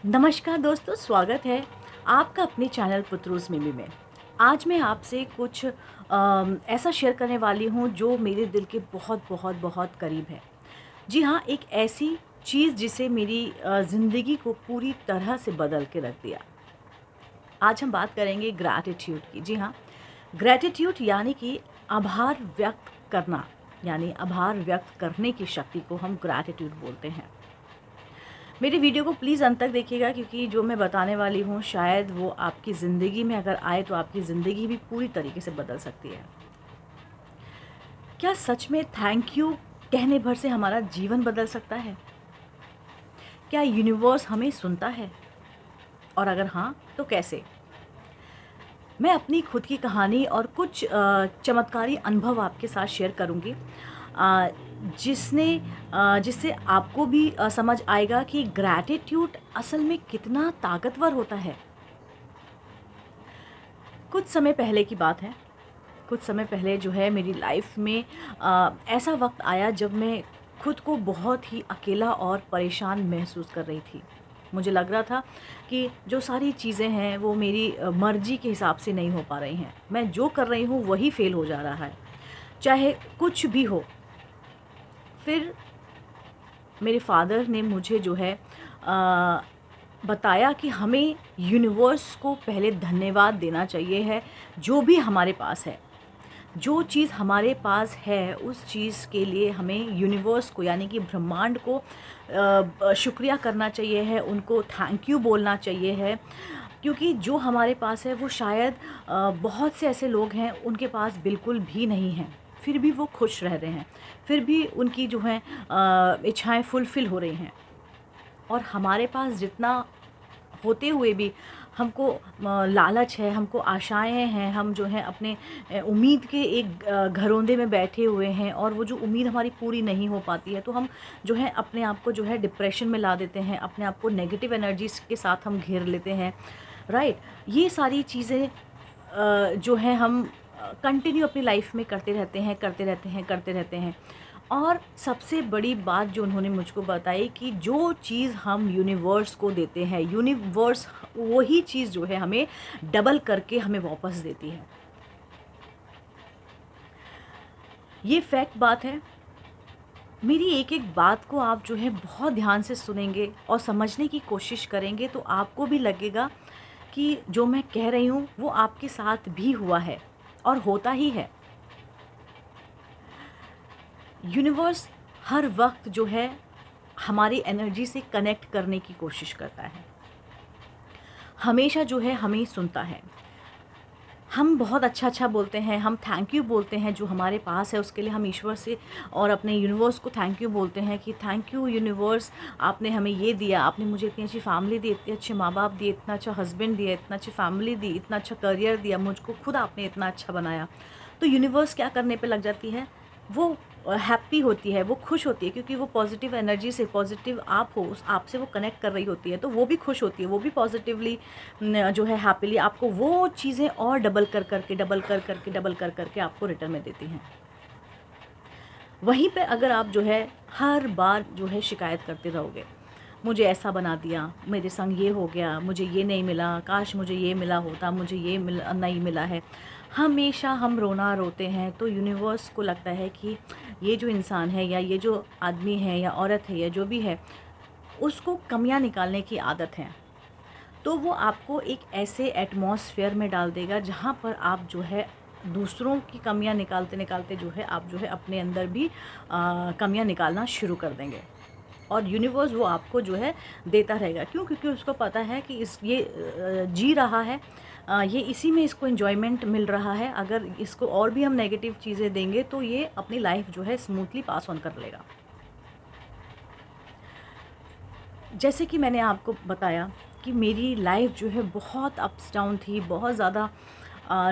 नमस्कार दोस्तों, स्वागत है आपका अपने चैनल पुत्रूस मिमी में। आज मैं आपसे कुछ ऐसा शेयर करने वाली हूँ जो मेरे दिल के बहुत बहुत बहुत करीब है। जी हाँ, एक ऐसी चीज़ जिसे मेरी ज़िंदगी को पूरी तरह से बदल के रख दिया। आज हम बात करेंगे ग्रैटिट्यूड की। जी हाँ, ग्रैटिट्यूड यानी कि आभार व्यक्त करना, यानी आभार व्यक्त करने की शक्ति को हम ग्रैटिट्यूड बोलते हैं। मेरी वीडियो को प्लीज़ अंत तक देखिएगा, क्योंकि जो मैं बताने वाली हूँ शायद वो आपकी ज़िंदगी में अगर आए तो आपकी ज़िंदगी भी पूरी तरीके से बदल सकती है। क्या सच में थैंक यू कहने भर से हमारा जीवन बदल सकता है? क्या यूनिवर्स हमें सुनता है? और अगर हाँ, तो कैसे? मैं अपनी खुद की कहानी और कुछ चमत्कारी अनुभव आपके साथ शेयर करूँगी, अ, जिससे आपको भी समझ आएगा कि ग्रैटिट्यूड असल में कितना ताकतवर होता है। कुछ समय पहले की बात है। कुछ समय पहले जो है मेरी लाइफ में ऐसा वक़्त आया जब मैं खुद को बहुत ही अकेला और परेशान महसूस कर रही थी। मुझे लग रहा था कि जो सारी चीज़ें हैं वो मेरी मर्ज़ी के हिसाब से नहीं हो पा रही हैं। मैं जो कर रही हूँ वही फ़ेल हो जा रहा है, चाहे कुछ भी हो। फिर मेरे फ़ादर ने मुझे जो है बताया कि हमें यूनिवर्स को पहले धन्यवाद देना चाहिए है, जो भी हमारे पास है। जो चीज़ हमारे पास है उस चीज़ के लिए हमें यूनिवर्स को, यानी कि ब्रह्मांड को शुक्रिया करना चाहिए है, उनको थैंक यू बोलना चाहिए है। क्योंकि जो हमारे पास है वो शायद बहुत से ऐसे लोग हैं उनके पास बिल्कुल भी नहीं है, फिर भी वो खुश रह रहे हैं, फिर भी उनकी जो है इच्छाएं फुलफ़िल हो रही हैं। और हमारे पास जितना होते हुए भी हमको लालच है, हमको आशाएँ हैं, हम जो है अपने उम्मीद के एक घरोंदे में बैठे हुए हैं, और वो जो उम्मीद हमारी पूरी नहीं हो पाती है, तो हम जो है अपने आप को जो है डिप्रेशन में ला देते हैं, अपने आप को नेगेटिव एनर्जीज़ के साथ हम घेर लेते हैं, राइट? ये सारी चीज़ें जो हैं हम कंटिन्यू अपनी लाइफ में करते रहते हैं, करते रहते हैं, करते रहते हैं। और सबसे बड़ी बात जो उन्होंने मुझको बताई कि जो चीज़ हम यूनिवर्स को देते हैं, यूनिवर्स वही चीज़ जो है हमें डबल करके हमें वापस देती है। ये फैक्ट बात है। मेरी एक-एक बात को आप जो है बहुत ध्यान से सुनेंगे और समझने की कोशिश करेंगे तो आपको भी लगेगा कि जो मैं कह रही हूँ वो आपके साथ भी हुआ है और होता ही है। यूनिवर्स हर वक़्त जो है हमारी एनर्जी से कनेक्ट करने की कोशिश करता है। हमेशा जो है हमें सुनता है। हम बहुत अच्छा-अच्छा बोलते हैं, हम थैंक यू बोलते हैं, जो हमारे पास है उसके लिए हम ईश्वर से और अपने यूनिवर्स को थैंक यू बोलते हैं कि थैंक यू यूनिवर्स, आपने हमें ये दिया, आपने मुझे इतनी अच्छी फैमिली दी, इतने अच्छे माँ-बाप दिए, इतना अच्छा हस्बैंड दिया, इतना अच्छी फैमिली दी, इतना अच्छा करियर दिया, मुझको खुद आपने इतना अच्छा बनाया। तो यूनिवर्स क्या करने पे लग जाती है, वो हैप्पी होती है, वो खुश होती है, क्योंकि वो पॉजिटिव एनर्जी से, पॉजिटिव आप हो, उस आपसे वो कनेक्ट कर रही होती है, तो वो भी खुश होती है, वो भी पॉजिटिवली जो है हैप्पीली आपको वो चीज़ें और डबल कर करके, डबल कर करके, डबल कर करके आपको रिटर्न में देती हैं। वहीं पे अगर आप जो है हर बार जो है शिकायत करते रहोगे, मुझे ऐसा बना दिया, मेरे संग ये हो गया, मुझे ये नहीं मिला, काश मुझे ये मिला होता, मुझे ये नहीं मिला है। हमेशा हम रोना रोते हैं तो यूनिवर्स को लगता है कि ये जो इंसान है, या ये जो आदमी है या औरत है या जो भी है, उसको कमियाँ निकालने की आदत है। तो वो आपको एक ऐसे एटमॉस्फेयर में डाल देगा जहाँ पर आप जो है दूसरों की कमियाँ निकालते-निकालते जो है आप जो है अपने अंदर भी कमियाँ निकालना शुरू कर देंगे। और यूनिवर्स वो आपको जो है देता रहेगा। क्यों? क्योंकि उसको पता है कि ये जी रहा है, ये इसी में इसको एन्जॉयमेंट मिल रहा है। अगर इसको और भी हम नेगेटिव चीज़ें देंगे तो ये अपनी लाइफ़ जो है स्मूथली पास ऑन कर लेगा। जैसे कि मैंने आपको बताया कि मेरी लाइफ जो है बहुत अप्स डाउन थी, बहुत ज़्यादा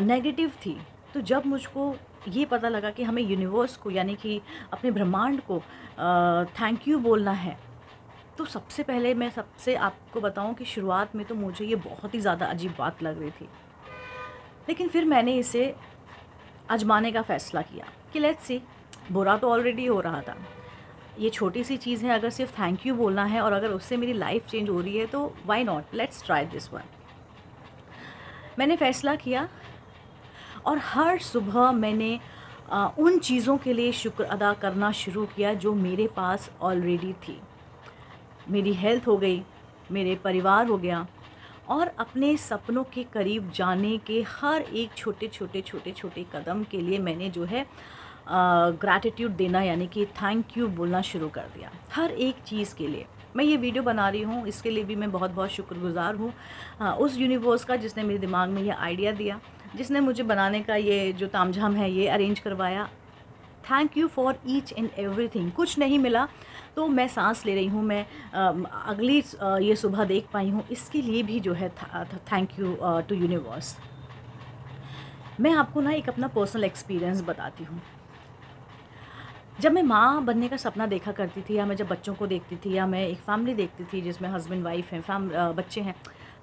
नेगेटिव थी। तो जब मुझको ये पता लगा कि हमें यूनिवर्स को, यानी कि अपने ब्रह्मांड को थैंक यू बोलना है, तो सबसे पहले मैं सबसे आपको बताऊं कि शुरुआत में तो मुझे ये बहुत ही ज़्यादा अजीब बात लग रही थी। लेकिन फिर मैंने इसे आजमाने का फ़ैसला किया कि लेट्स सी, बुरा तो ऑलरेडी हो रहा था। ये छोटी सी चीज़ है, अगर सिर्फ थैंक यू बोलना है और अगर उससे मेरी लाइफ चेंज हो रही है तो why not, let's try this one. मैंने फ़ैसला किया और हर सुबह मैंने उन चीज़ों के लिए शुक्र अदा करना शुरू किया जो मेरे पास ऑलरेडी थी। मेरी हेल्थ हो गई, मेरे परिवार हो गया, और अपने सपनों के करीब जाने के हर एक छोटे छोटे कदम के लिए मैंने जो है ग्रैटिट्यूड देना यानी कि थैंक यू बोलना शुरू कर दिया। हर एक चीज़ के लिए मैं ये वीडियो बना रही हूँ, इसके लिए भी मैं बहुत बहुत शुक्रगुज़ार हूँ उस यूनिवर्स का जिसने मेरे दिमाग में ये आइडिया दिया, जिसने मुझे बनाने का ये जो तामझाम है ये अरेंज करवाया। Thank you for each and everything. कुछ नहीं मिला तो मैं सांस ले रही हूँ, मैं अगली ये सुबह देख पाई हूँ, इसके लिए भी जो है थैंक यू टू यूनिवर्स। मैं आपको ना एक अपना पर्सनल एक्सपीरियंस बताती हूँ। जब मैं माँ बनने का सपना देखा करती थी, या मैं जब बच्चों को देखती थी, या मैं एक फैमिली देखती थी जिसमें हस्बैंड वाइफ हैं, बच्चे हैं,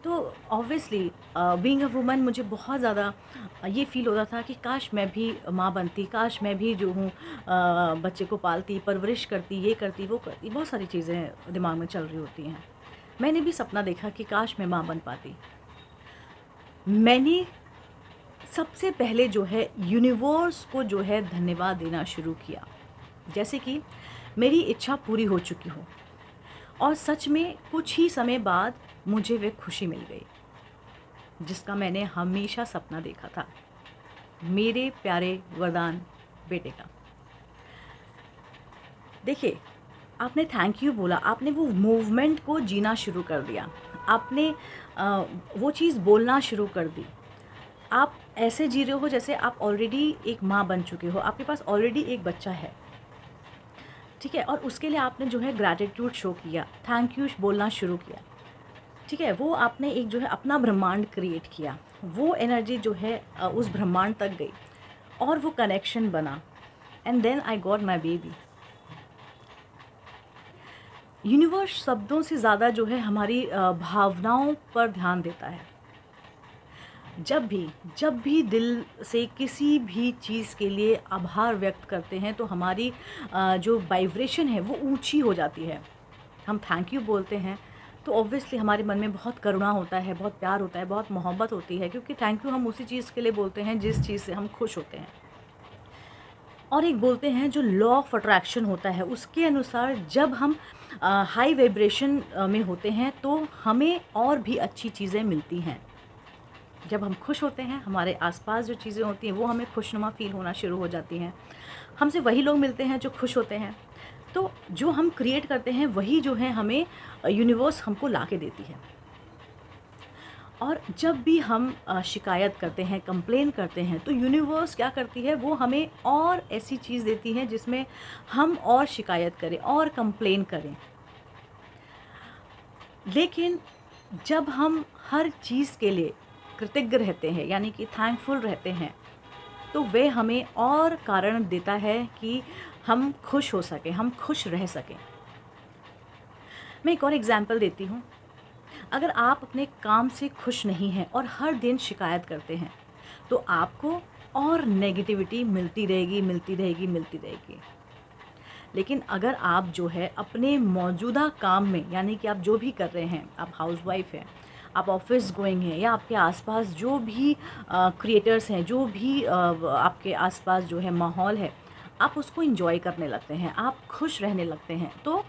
तो ऑब्वियसली बीइंग अ वुमन मुझे बहुत ज़्यादा ये फ़ील होता था कि काश मैं भी माँ बनती, काश मैं भी जो हूँ बच्चे को पालती, परवरिश करती, ये करती, वो करती। बहुत सारी चीज़ें दिमाग में चल रही होती हैं। मैंने भी सपना देखा कि काश मैं माँ बन पाती। मैंने सबसे पहले जो है यूनिवर्स को जो है धन्यवाद देना शुरू किया, जैसे कि मेरी इच्छा पूरी हो चुकी हो, और सच में कुछ ही समय बाद मुझे वे खुशी मिल गई जिसका मैंने हमेशा सपना देखा था, मेरे प्यारे वरदान बेटे का। देखिए, आपने थैंक यू बोला, आपने वो मूवमेंट को जीना शुरू कर दिया, आपने वो चीज़ बोलना शुरू कर दी। आप ऐसे जी रहे हो जैसे आप ऑलरेडी एक माँ बन चुके हो, आपके पास ऑलरेडी एक बच्चा है, ठीक है, और उसके लिए आपने जो है ग्रैटिट्यूड शो किया, थैंक यू बोलना शुरू किया, ठीक है। वो आपने एक जो है अपना ब्रह्मांड क्रिएट किया, वो एनर्जी जो है उस ब्रह्मांड तक गई और वो कनेक्शन बना, and then I got my baby. Universe शब्दों से ज़्यादा जो है हमारी भावनाओं पर ध्यान देता है। जब भी दिल से किसी भी चीज़ के लिए आभार व्यक्त करते हैं तो हमारी जो वाइब्रेशन है वो ऊंची हो जाती है। हम थैंक यू बोलते हैं तो ऑब्वियसली हमारे मन में बहुत करुणा होता है, बहुत प्यार होता है, बहुत मोहब्बत होती है, क्योंकि थैंक यू हम उसी चीज़ के लिए बोलते हैं जिस चीज़ से हम खुश होते हैं। और एक बोलते हैं जो लॉ ऑफ अट्रैक्शन होता है उसके अनुसार, जब हम हाई वाइब्रेशन में होते हैं तो हमें और भी अच्छी चीज़ें मिलती हैं। जब हम खुश होते हैं, हमारे आसपास जो चीज़ें होती हैं वो हमें खुशनुमा फ़ील होना शुरू हो जाती हैं। हमसे वही लोग मिलते हैं जो खुश होते हैं, तो जो हम क्रिएट करते हैं वही जो है हमें यूनिवर्स हमको ला के देती है। और जब भी हम शिकायत करते हैं, कंप्लेन करते हैं, तो यूनिवर्स क्या करती है, वो हमें और ऐसी चीज़ देती है जिसमें हम और शिकायत करें और कंप्लेन करें। लेकिन जब हम हर चीज़ के लिए कृतज्ञ रहते हैं यानी कि थैंकफुल रहते हैं, तो वे हमें और कारण देता है कि हम खुश हो सकें, हम खुश रह सकें। मैं एक और एग्ज़ाम्पल देती हूँ। अगर आप अपने काम से खुश नहीं हैं और हर दिन शिकायत करते हैं, तो आपको और नेगेटिविटी मिलती रहेगी, मिलती रहेगी, मिलती रहेगी। लेकिन अगर आप जो है अपने मौजूदा काम में, यानी कि आप जो भी कर रहे हैं, आप हाउसवाइफ हैं, आप ऑफिस गोइंग हैं, या आपके आसपास जो भी क्रिएटर्स हैं, जो भी आपके आसपास जो है माहौल है, आप उसको एंजॉय करने लगते हैं, आप खुश रहने लगते हैं, तो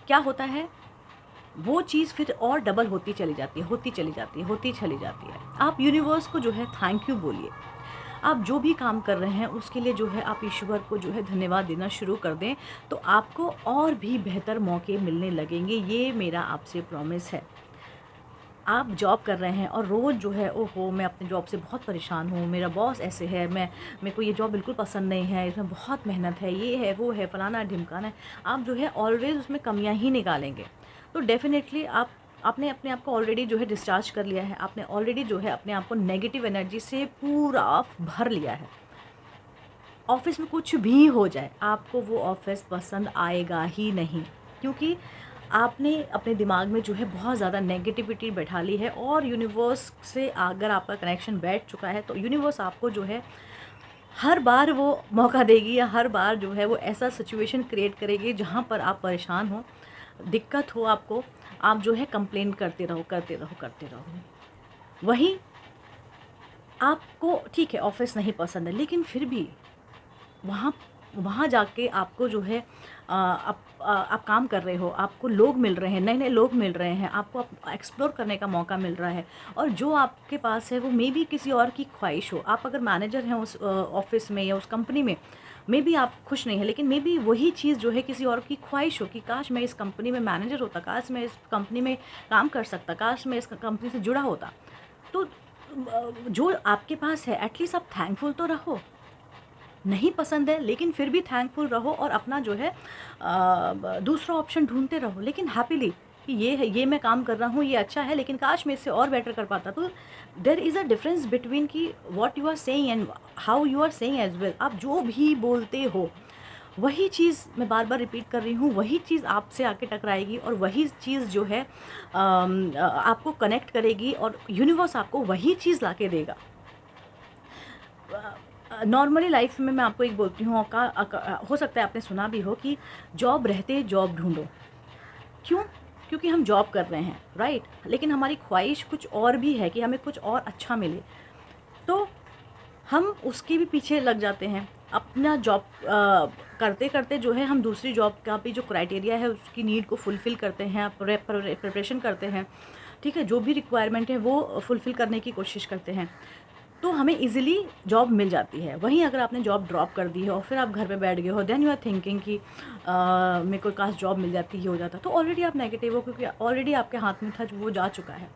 क्या होता है, वो चीज़ फिर और डबल होती चली जाती है, होती चली जाती है, होती चली जाती है। आप यूनिवर्स को जो है थैंक यू बोलिए। आप जो भी काम कर रहे हैं उसके लिए जो है आप ईश्वर को जो है धन्यवाद देना शुरू कर दें, तो आपको और भी बेहतर मौके मिलने लगेंगे। ये मेरा आपसे प्रॉमिस है। आप जॉब कर रहे हैं और रोज़ जो है, ओहो मैं अपने जॉब से बहुत परेशान हूँ, मेरा बॉस ऐसे है, मेरे को ये जॉब बिल्कुल पसंद नहीं है, इसमें बहुत मेहनत है, ये है, वो है, फलाना ढिमकाना है। आप जो है ऑलवेज़ उसमें कमियाँ ही निकालेंगे, तो डेफ़िनेटली आपने अपने आप को ऑलरेडी जो है डिस्चार्ज कर लिया है, आपने ऑलरेडी जो है अपने आप को नेगेटिव एनर्जी से पूरा भर लिया है। ऑफ़िस में कुछ भी हो जाए, आपको वो ऑफ़िस पसंद आएगा ही नहीं, क्योंकि आपने अपने दिमाग में जो है बहुत ज़्यादा नेगेटिविटी बैठा ली है। और यूनिवर्स से अगर आपका कनेक्शन बैठ चुका है, तो यूनिवर्स आपको जो है हर बार वो मौका देगी या हर बार जो है वो ऐसा सिचुएशन क्रिएट करेगी जहाँ पर आप परेशान हो, दिक्कत हो आपको, आप जो है कंप्लेन करते रहो, करते रहो, करते रहो। वहीं आपको ठीक है ऑफ़िस नहीं पसंद है, लेकिन फिर भी वहाँ वहाँ जाके आपको जो है आप काम कर रहे हो, आपको लोग मिल रहे हैं, नए-नए लोग मिल रहे हैं, आपको एक्सप्लोर करने का मौका मिल रहा है, और जो आपके पास है वो मेबी किसी और की ख्वाहिश हो। आप अगर मैनेजर हैं उस ऑफ़िस में या उस कंपनी में, मेबी आप खुश नहीं हैं, लेकिन मेबी वही चीज़ जो है किसी और की ख्वाहिश हो कि काश मैं इस कंपनी में मैनेजर होता, काश मैं इस कंपनी में काम कर सकता, काश मैं इस कंपनी से जुड़ा होता। तो जो आपके पास है एटलीस्ट आप थैंकफुल तो रहो। नहीं पसंद है लेकिन फिर भी थैंकफुल रहो और अपना जो है दूसरा ऑप्शन ढूँढते रहो, लेकिन हैपीली कि ये है, ये मैं काम कर रहा हूँ, ये अच्छा है, लेकिन काश मैं इससे और बेटर कर पाता। तो there is a difference between कि what you are saying and how you are saying as well. आप जो भी बोलते हो, वही चीज़ मैं बार-बार रिपीट कर रही हूँ, वही चीज़ आपसे आके टकराएगी और वही चीज़ जो है आपको कनेक्ट करेगी और यूनिवर्स आपको वही चीज़ लाके देगा। नॉर्मली लाइफ में मैं आपको एक बोलती हूँ, हो सकता है आपने सुना भी हो कि जॉब रहते जॉब ढूंढो। क्यों? क्योंकि हम जॉब कर रहे हैं, राइट, लेकिन हमारी ख्वाहिश कुछ और भी है कि हमें कुछ और अच्छा मिले, तो हम उसके भी पीछे लग जाते हैं। अपना जॉब करते करते जो है हम दूसरी जॉब का भी जो क्राइटेरिया है उसकी नीड को फुलफ़िल करते हैं, प्रिपरेशन करते हैं, ठीक है, जो भी रिक्वायरमेंट है वो फुलफ़िल करने की कोशिश करते हैं, तो हमें ईज़िली जॉब मिल जाती है। वहीं अगर आपने जॉब ड्रॉप कर दी है और फिर आप घर पे बैठ गए हो, देन यू आर थिंकिंग कि मेरे को काश जॉब मिल जाती, ये हो जाता, तो ऑलरेडी आप नेगेटिव हो क्योंकि ऑलरेडी आपके हाथ में था जो वो जा चुका है,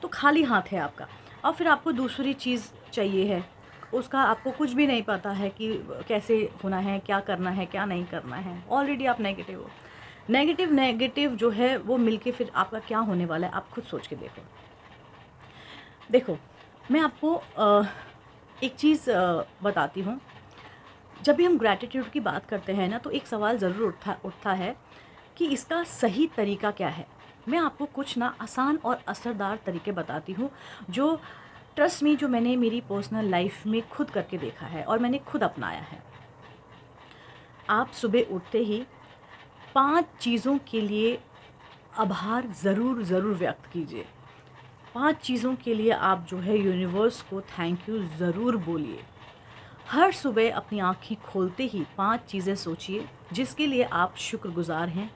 तो खाली हाथ है आपका। और फिर आपको दूसरी चीज़ चाहिए है, उसका आपको कुछ भी नहीं पता है कि कैसे होना है, क्या नहीं करना है, ऑलरेडी आप नेगेटिव हो। नेगेटिव नेगेटिव जो है वो मिलके फिर आपका क्या होने वाला है, आप खुद सोच के देखो। देखो, मैं आपको एक चीज़ बताती हूँ। जब भी हम ग्रैटिट्यूड की बात करते हैं ना, तो एक सवाल ज़रूर उठता उठता है कि इसका सही तरीका क्या है? मैं आपको कुछ ना आसान और असरदार तरीके बताती हूँ, जो ट्रस्ट मी, जो मैंने मेरी पर्सनल लाइफ़ में खुद करके देखा है और मैंने खुद अपनाया है। आप सुबह उठते ही 5 चीज़ों के लिए आभार ज़रूर व्यक्त कीजिए। 5 चीज़ों के लिए आप जो है यूनिवर्स को थैंक यू ज़रूर बोलिए। हर सुबह अपनी आँखें खोलते ही 5 चीज़ें सोचिए जिसके लिए आप शुक्रगुज़ार हैं।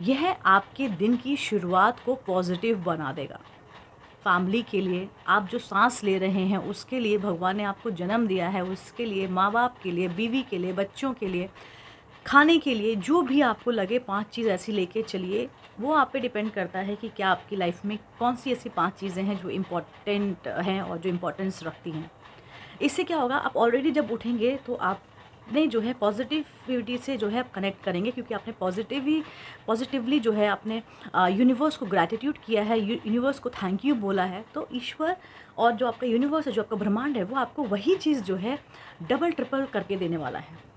यह आपके दिन की शुरुआत को पॉज़िटिव बना देगा। फैमिली के लिए, आप जो साँस ले रहे हैं उसके लिए, भगवान ने आपको जन्म दिया है उसके लिए, माँ-बाप के लिए, बीवी के लिए, बच्चों के लिए, खाने के लिए, जो भी आपको लगे 5 चीज़ ऐसी लेके चलिए। वो आप पे डिपेंड करता है कि क्या आपकी लाइफ़ में कौन-सी ऐसी 5 चीज़ें हैं जो इम्पोर्टेंट हैं और जो इम्पोर्टेंस रखती हैं। इससे क्या होगा, आप ऑलरेडी जब उठेंगे तो आपने जो है पॉजिटिविटी से जो है आप कनेक्ट करेंगे, क्योंकि आपने पॉजिटिवली जो है आपने यूनिवर्स को ग्रैटिट्यूड किया है, यूनिवर्स को थैंक यू बोला है, तो ईश्वर और जो आपका यूनिवर्स है, जो आपका ब्रह्मांड है, वो आपको वही चीज़ जो है डबल ट्रिपल करके देने वाला है।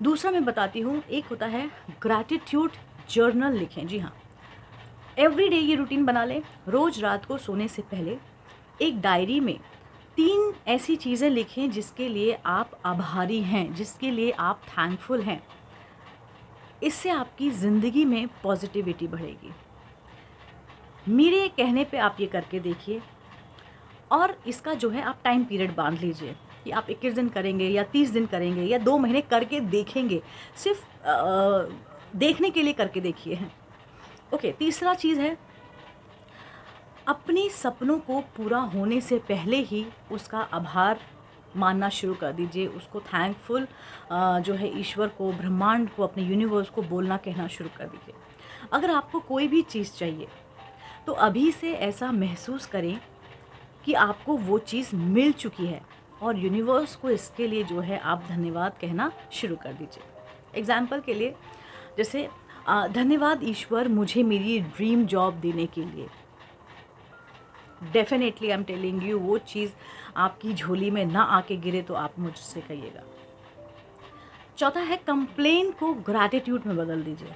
दूसरा मैं बताती हूँ, एक होता है ग्रैटिट्यूड जर्नल लिखें। जी हाँ, एवरी डे ये रूटीन बना लें। रोज़ रात को सोने से पहले एक डायरी में 3 ऐसी चीज़ें लिखें जिसके लिए आप आभारी हैं, जिसके लिए आप थैंकफुल हैं। इससे आपकी ज़िंदगी में पॉजिटिविटी बढ़ेगी। मेरे कहने पे आप ये करके देखिए, और इसका जो है आप टाइम पीरियड बांध लीजिए कि आप 21 दिन करेंगे या 30 दिन करेंगे या 2 महीने करके देखेंगे। सिर्फ़ देखने के लिए करके देखिए। ओके, तीसरा चीज़ है, अपने सपनों को पूरा होने से पहले ही उसका आभार मानना शुरू कर दीजिए। उसको थैंकफुल जो है ईश्वर को, ब्रह्मांड को, अपने यूनिवर्स को बोलना कहना शुरू कर दीजिए। अगर आपको कोई भी चीज़ चाहिए तो अभी से ऐसा महसूस करें कि आपको वो चीज़ मिल चुकी है, और यूनिवर्स को इसके लिए जो है आप धन्यवाद कहना शुरू कर दीजिए। एग्ज़ाम्पल के लिए, जैसे धन्यवाद ईश्वर मुझे मेरी ड्रीम जॉब देने के लिए। Definitely I am telling you, वो चीज़ आपकी झोली में ना आके गिरे तो आप मुझसे कहिएगा। चौथा है, कंप्लेन को ग्रैटिट्यूड में बदल दीजिए।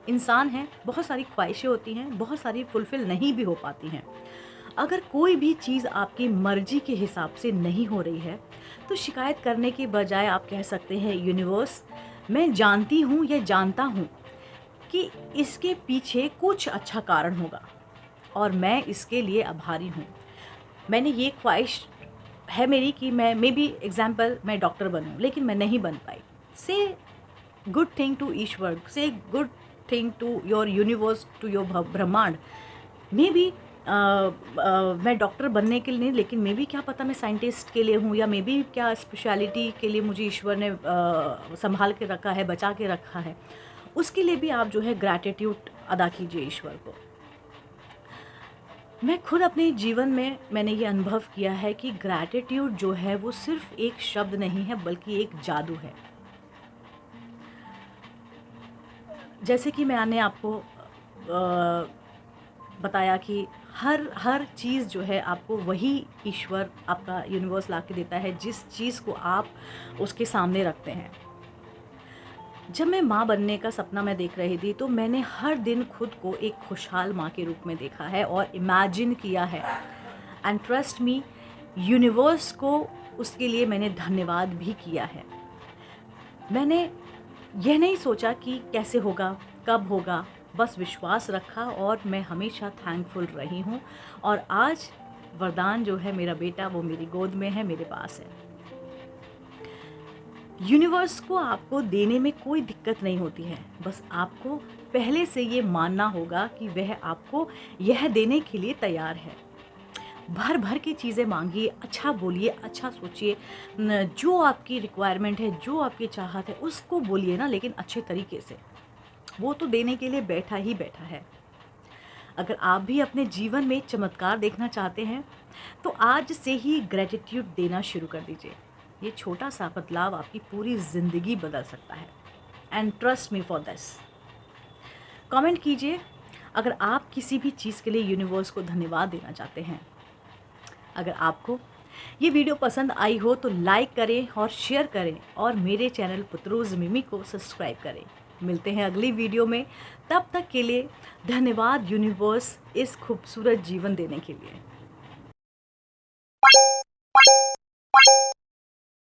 इंसान हैं, बहुत सारी ख्वाहिशें होती हैं, बहुत सारी फुलफ़िल नहीं भी हो पाती हैं। अगर कोई भी चीज़ आपकी मर्ज़ी के हिसाब से नहीं हो रही है, तो शिकायत करने के बजाय आप कह सकते हैं, यूनिवर्स, मैं जानती हूँ या जानता हूँ कि इसके पीछे कुछ अच्छा कारण होगा और मैं इसके लिए आभारी हूँ। मैंने ये ख्वाहिश है मेरी कि मैं मे बी एग्ज़ाम्पल मैं डॉक्टर बनूँ, लेकिन मैं नहीं बन पाई। से good thing to Ishwar, say good thing to your universe, to your brahmand. May B मैं डॉक्टर बनने के लिए नहीं, लेकिन मे बी क्या पता मैं साइंटिस्ट के लिए हूँ, या मे बी क्या स्पेशलिटी के लिए मुझे ईश्वर ने संभाल के रखा है, बचा के रखा है। उसके लिए भी आप जो है ग्रैटिट्यूड अदा कीजिए ईश्वर को। मैं खुद अपने जीवन में मैंने ये अनुभव किया है कि ग्रैटिट्यूड जो है वो सिर्फ एक शब्द नहीं है, बल्कि एक जादू है। जैसे कि मैंने आपको बताया कि हर चीज़ जो है आपको वही ईश्वर, आपका यूनिवर्स ला के देता है, जिस चीज़ को आप उसके सामने रखते हैं। जब मैं माँ बनने का सपना मैं देख रही थी, तो मैंने हर दिन खुद को एक खुशहाल माँ के रूप में देखा है और इमेजिन किया है। एंड ट्रस्ट मी, यूनिवर्स को उसके लिए मैंने धन्यवाद भी किया है। मैंने यह नहीं सोचा कि कैसे होगा, कब होगा, बस विश्वास रखा और मैं हमेशा थैंकफुल रही हूँ। और आज वरदान जो है मेरा बेटा, वो मेरी गोद में है, मेरे पास है। यूनिवर्स को आपको देने में कोई दिक्कत नहीं होती है, बस आपको पहले से ये मानना होगा कि वह आपको यह देने के लिए तैयार है। भर भर के चीज़ें मांगिए, अच्छा बोलिए, अच्छा सोचिए, जो आपकी रिक्वायरमेंट है, जो आपकी चाहत है, उसको बोलिए ना, लेकिन अच्छे तरीके से। वो तो देने के लिए बैठा ही बैठा है। अगर आप भी अपने जीवन में चमत्कार देखना चाहते हैं, तो आज से ही ग्रेटिट्यूड देना शुरू कर दीजिए। ये छोटा सा बदलाव आपकी पूरी ज़िंदगी बदल सकता है। And trust me for this. Comment कीजिए अगर आप किसी भी चीज़ के लिए यूनिवर्स को धन्यवाद देना चाहते हैं। अगर आपको ये वीडियो पसंद आई हो तो लाइक करें और शेयर करें, और मेरे चैनल पुत्रोज़ मिमी को सब्सक्राइब करें। मिलते हैं अगली वीडियो में। तब तक के लिए धन्यवाद यूनिवर्स इस खूबसूरत जीवन देने के लिए।